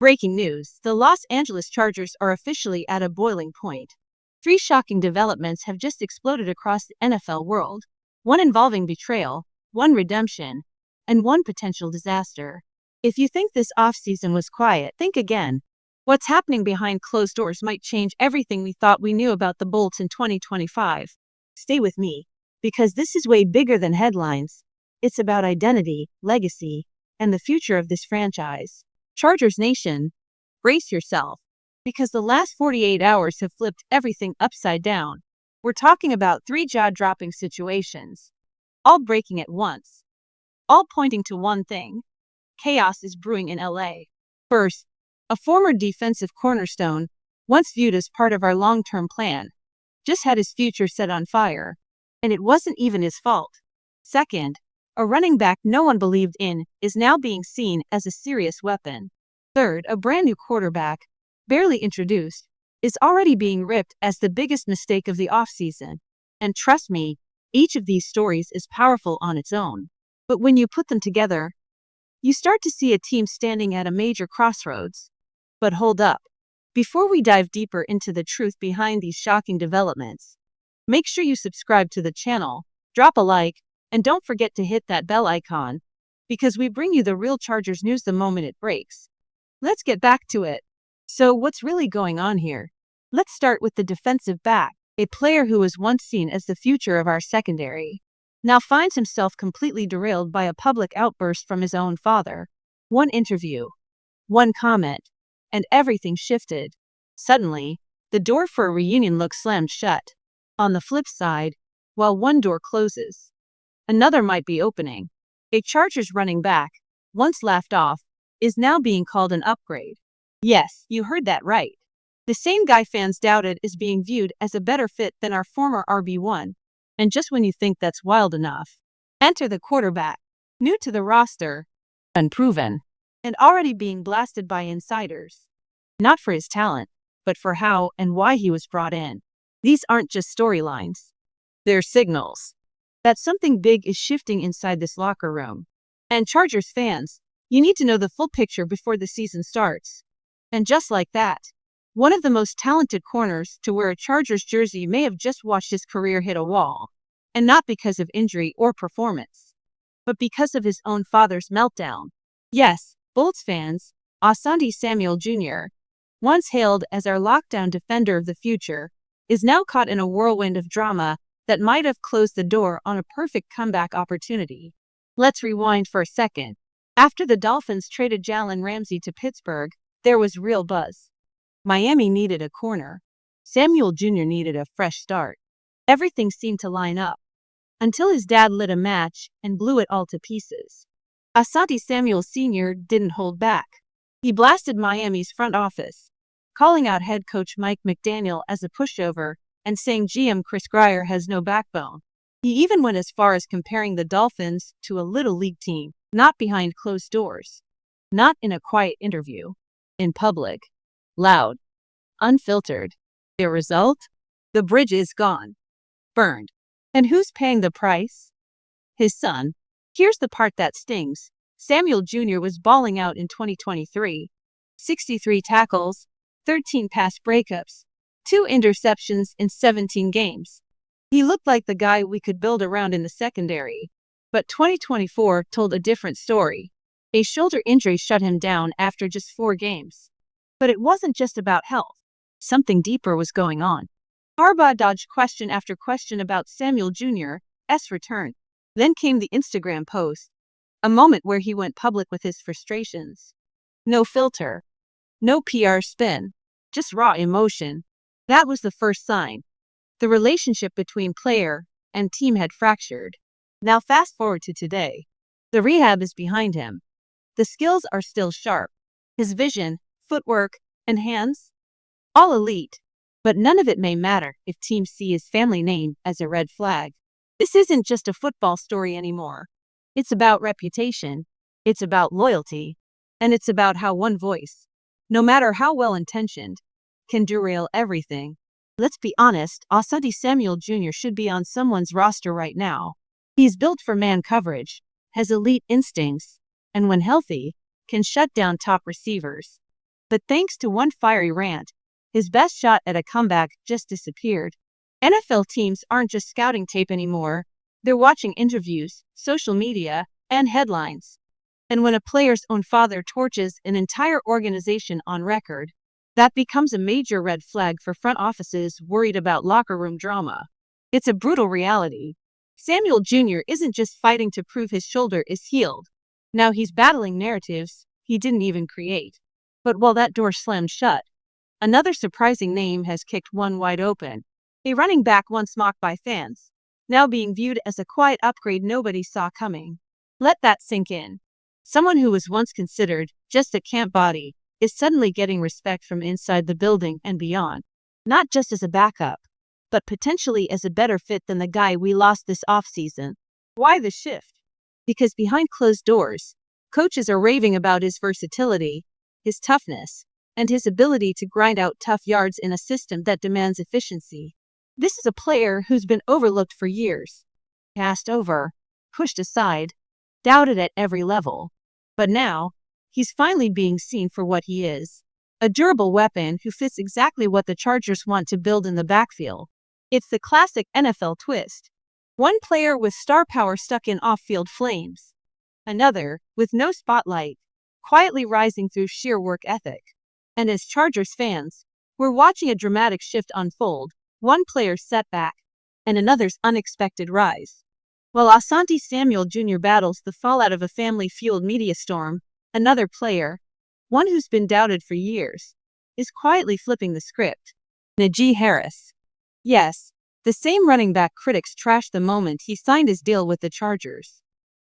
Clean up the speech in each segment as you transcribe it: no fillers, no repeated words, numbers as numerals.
Breaking news: the Los Angeles Chargers are officially at a boiling point. Three shocking developments have just exploded across the NFL world, one involving betrayal, one redemption, and one potential disaster. If you think this offseason was quiet, think again. What's happening behind closed doors might change everything we thought we knew about the Bolts in 2025. Stay with me, because this is way bigger than headlines. It's about identity, legacy, and the future of this franchise. Chargers Nation, brace yourself, because the last 48 hours have flipped everything upside down. We're talking about three jaw-dropping situations, all breaking at once, all pointing to one thing: chaos is brewing in LA. First, a former defensive cornerstone, once viewed as part of our long-term plan, just had his future set on fire, and it wasn't even his fault. Second, a running back no one believed in is now being seen as a serious weapon. Third, a brand new quarterback, barely introduced, is already being ripped as the biggest mistake of the offseason. And trust me, each of these stories is powerful on its own. But when you put them together, you start to see a team standing at a major crossroads. But hold up. Before we dive deeper into the truth behind these shocking developments, make sure you subscribe to the channel, drop a like, and don't forget to hit that bell icon, because we bring you the real Chargers news the moment it breaks. Let's get back to it. So what's really going on here? Let's start with the defensive back, a player who was once seen as the future of our secondary. Now finds himself completely derailed by a public outburst from his own father. One interview, one comment, and everything shifted. Suddenly, the door for a reunion looks slammed shut. On the flip side, while one door closes, another might be opening. A Chargers running back, once laughed off, is now being called an upgrade. Yes, you heard that right. The same guy fans doubted is being viewed as a better fit than our former RB1. And just when you think that's wild enough, enter the quarterback, new to the roster, unproven, and already being blasted by insiders. Not for his talent, but for how and why he was brought in. These aren't just storylines. They're signals that something big is shifting inside this locker room. And Chargers fans, you need to know the full picture before the season starts. And just like that, one of the most talented corners to wear a Chargers jersey may have just watched his career hit a wall. And not because of injury or performance, but because of his own father's meltdown. Yes, Bolts fans, Asanti Samuel Jr., once hailed as our lockdown defender of the future, is now caught in a whirlwind of drama that might have closed the door on a perfect comeback opportunity. Let's rewind for a second. After the Dolphins traded Jalen Ramsey to Pittsburgh, there was real buzz. Miami needed a corner. Samuel Jr. needed a fresh start. Everything seemed to line up, until his dad lit a match and blew it all to pieces. Asanti Samuel Sr. didn't hold back. He blasted Miami's front office, calling out head coach Mike McDaniel as a pushover and saying GM Chris Grier has no backbone. He even went as far as comparing the Dolphins to a little league team, not behind closed doors, not in a quiet interview, in public, loud, unfiltered. The result? The bridge is gone, burned. And who's paying the price? His son. Here's the part that stings. Samuel Jr. was balling out in 2023. 63 tackles, 13 pass breakups, 2 interceptions in 17 games. He looked like the guy we could build around in the secondary. But 2024 told a different story. A shoulder injury shut him down after just 4 games. But it wasn't just about health. Something deeper was going on. Harbaugh dodged question after question about Samuel Jr.'s return. Then came the Instagram post, a moment where he went public with his frustrations. No filter, no PR spin, just raw emotion. That was the first sign. The relationship between player and team had fractured. Now fast forward to today. The rehab is behind him. The skills are still sharp. His vision, footwork, and hands? All elite. But none of it may matter if teams see his family name as a red flag. This isn't just a football story anymore. It's about reputation. It's about loyalty. And it's about how one voice, no matter how well-intentioned, can derail everything. Let's be honest, Asanti Samuel Jr. should be on someone's roster right now. He's built for man coverage, has elite instincts, and when healthy, can shut down top receivers. But thanks to one fiery rant, his best shot at a comeback just disappeared. NFL teams aren't just scouting tape anymore. They're watching interviews, social media, and headlines. And when a player's own father torches an entire organization on record, that becomes a major red flag for front offices worried about locker room drama. It's a brutal reality. Samuel Jr. isn't just fighting to prove his shoulder is healed. Now he's battling narratives he didn't even create. But while that door slammed shut, another surprising name has kicked one wide open. A running back once mocked by fans, now being viewed as a quiet upgrade nobody saw coming. Let that sink in. Someone who was once considered just a camp body is suddenly getting respect from inside the building and beyond. Not just as a backup, but potentially as a better fit than the guy we lost this offseason. Why the shift? Because behind closed doors, coaches are raving about his versatility, his toughness, and his ability to grind out tough yards in a system that demands efficiency. This is a player who's been overlooked for years, passed over, pushed aside, doubted at every level. But now, he's finally being seen for what he is. A durable weapon who fits exactly what the Chargers want to build in the backfield. It's the classic NFL twist. One player with star power stuck in off-field flames. Another, with no spotlight, quietly rising through sheer work ethic. And as Chargers fans, we're watching a dramatic shift unfold. One player's setback, and another's unexpected rise. While Asanti Samuel Jr. battles the fallout of a family-fueled media storm, another player, one who's been doubted for years, is quietly flipping the script. Naji Harris. Yes, the same running back critics trashed the moment he signed his deal with the Chargers.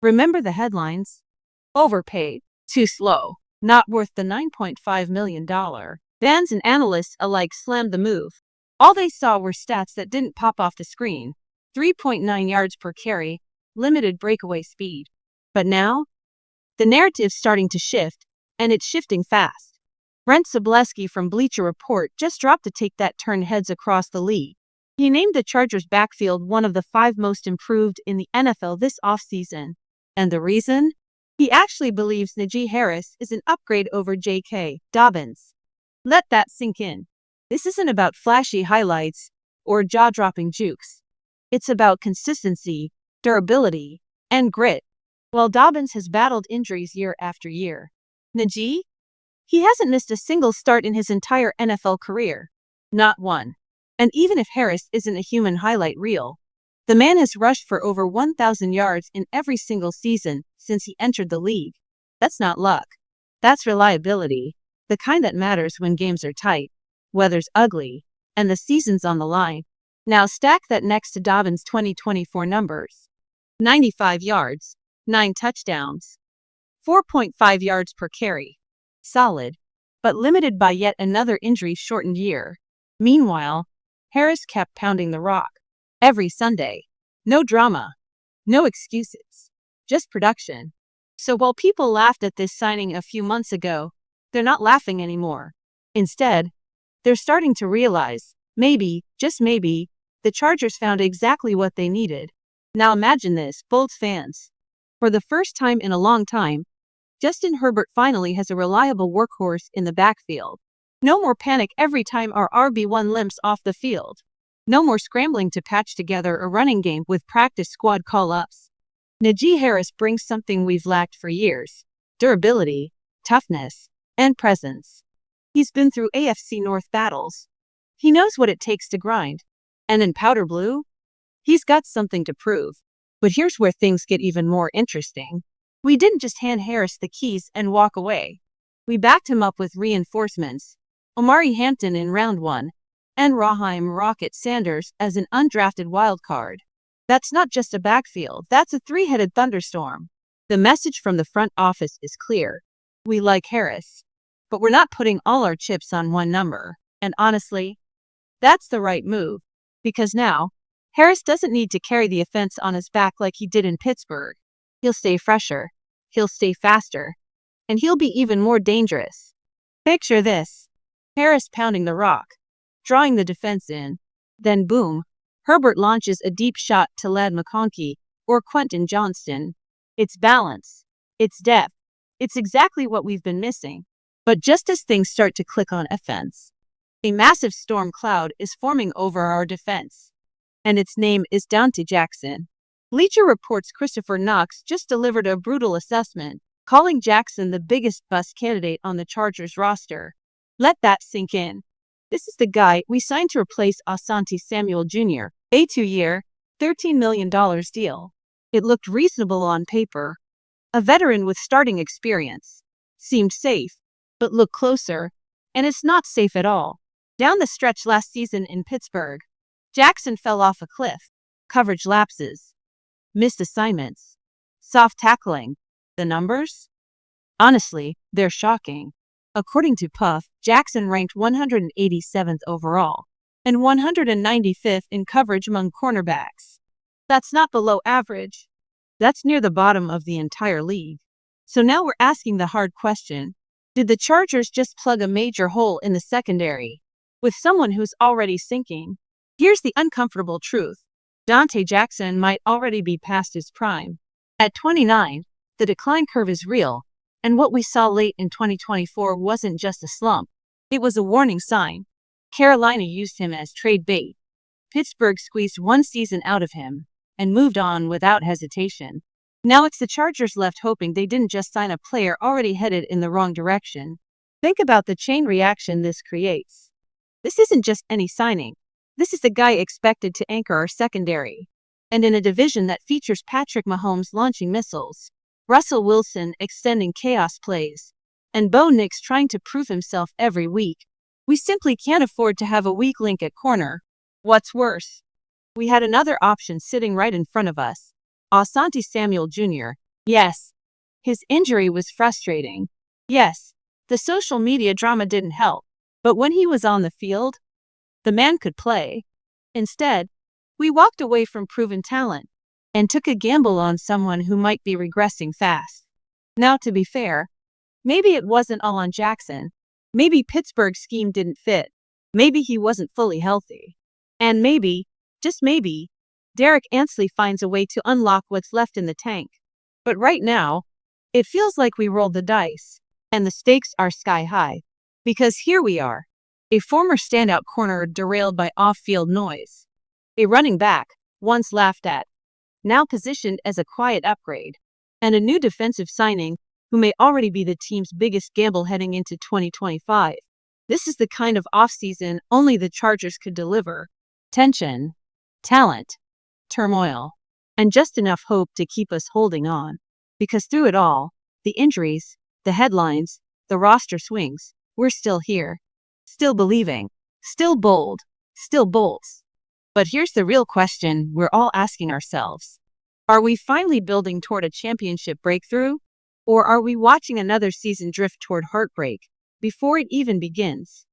Remember the headlines? Overpaid, too slow, not worth the $9.5 million. Fans and analysts alike slammed the move. All they saw were stats that didn't pop off the screen. 3.9 yards per carry, limited breakaway speed. But now, the narrative's starting to shift, and it's shifting fast. Brent Sobleski from Bleacher Report just dropped a take that turned heads across the league. He named the Chargers' backfield one of the 5 most improved in the NFL this offseason. And the reason? He actually believes Naji Harris is an upgrade over J.K. Dobbins. Let that sink in. This isn't about flashy highlights or jaw-dropping jukes. It's about consistency, durability, and grit. While Dobbins has battled injuries year after year, Naji? He hasn't missed a single start in his entire NFL career. Not one. And even if Harris isn't a human highlight reel, the man has rushed for over 1,000 yards in every single season since he entered the league. That's not luck. That's reliability, the kind that matters when games are tight, weather's ugly, and the season's on the line. Now stack that next to Dobbins' 2024 numbers. 95 yards, 9 touchdowns, 4.5 yards per carry. Solid, but limited by yet another injury-shortened year. Meanwhile, Harris kept pounding the rock. Every Sunday. No drama. No excuses. Just production. So while people laughed at this signing a few months ago, they're not laughing anymore. Instead, they're starting to realize, maybe, just maybe, the Chargers found exactly what they needed. Now imagine this, Bolts fans. For the first time in a long time, Justin Herbert finally has a reliable workhorse in the backfield. No more panic every time our RB1 limps off the field. No more scrambling to patch together a running game with practice squad call-ups. Naji Harris brings something we've lacked for years: durability, toughness, and presence. He's been through AFC North battles. He knows what it takes to grind. And in powder blue, he's got something to prove. But here's where things get even more interesting. We didn't just hand Harris the keys and walk away. We backed him up with reinforcements. Omari Hampton in round 1, and Raheem Rocket Sanders as an undrafted wildcard. That's not just a backfield, that's a 3-headed thunderstorm. The message from the front office is clear. We like Harris, but we're not putting all our chips on one number. And honestly, that's the right move. Because now, Harris doesn't need to carry the offense on his back like he did in Pittsburgh. He'll stay fresher, he'll stay faster, and he'll be even more dangerous. Picture this: Harris pounding the rock, drawing the defense in. Then boom, Herbert launches a deep shot to Ladd McConkey or Quentin Johnston. It's balance. It's depth. It's exactly what we've been missing. But just as things start to click on offense, a massive storm cloud is forming over our defense. And its name is Dante Jackson. Bleacher Report's Christopher Knox just delivered a brutal assessment, calling Jackson the biggest bust candidate on the Chargers roster. Let that sink in. This is the guy we signed to replace Asanti Samuel Jr., a 2-year, $13 million deal. It looked reasonable on paper. A veteran with starting experience. Seemed safe. But look closer, and it's not safe at all. Down the stretch last season in Pittsburgh, Jackson fell off a cliff. Coverage lapses. Missed assignments. Soft tackling. The numbers? Honestly, they're shocking. According to Puff, Jackson ranked 187th overall and 195th in coverage among cornerbacks. That's not below average. That's near the bottom of the entire league. So now we're asking the hard question. Did the Chargers just plug a major hole in the secondary with someone who's already sinking? Here's the uncomfortable truth. Dante Jackson might already be past his prime. At 29, the decline curve is real, and what we saw late in 2024 wasn't just a slump. It was a warning sign. Carolina used him as trade bait. Pittsburgh squeezed one season out of him and moved on without hesitation. Now it's the Chargers left hoping they didn't just sign a player already headed in the wrong direction. Think about the chain reaction this creates. This isn't just any signing. This is the guy expected to anchor our secondary. And in a division that features Patrick Mahomes launching missiles, Russell Wilson extending chaos plays, and Bo Nix trying to prove himself every week, we simply can't afford to have a weak link at corner. What's worse? We had another option sitting right in front of us. Asanti Samuel Jr. Yes, his injury was frustrating. Yes, the social media drama didn't help. But when he was on the field, the man could play. Instead, we walked away from proven talent and took a gamble on someone who might be regressing fast. Now, to be fair, maybe it wasn't all on Jackson. Maybe Pittsburgh's scheme didn't fit. Maybe he wasn't fully healthy. And maybe, just maybe, Derek Ansley finds a way to unlock what's left in the tank. But right now, it feels like we rolled the dice, and the stakes are sky high. Because here we are, a former standout corner derailed by off-field noise. A running back, once laughed at, now positioned as a quiet upgrade. And a new defensive signing, who may already be the team's biggest gamble heading into 2025. This is the kind of offseason only the Chargers could deliver. Tension, talent, turmoil, and just enough hope to keep us holding on. Because through it all, the injuries, the headlines, the roster swings, we're still here. Still believing. Still bold. Still bolts. But here's the real question we're all asking ourselves. Are we finally building toward a championship breakthrough? Or are we watching another season drift toward heartbreak before it even begins?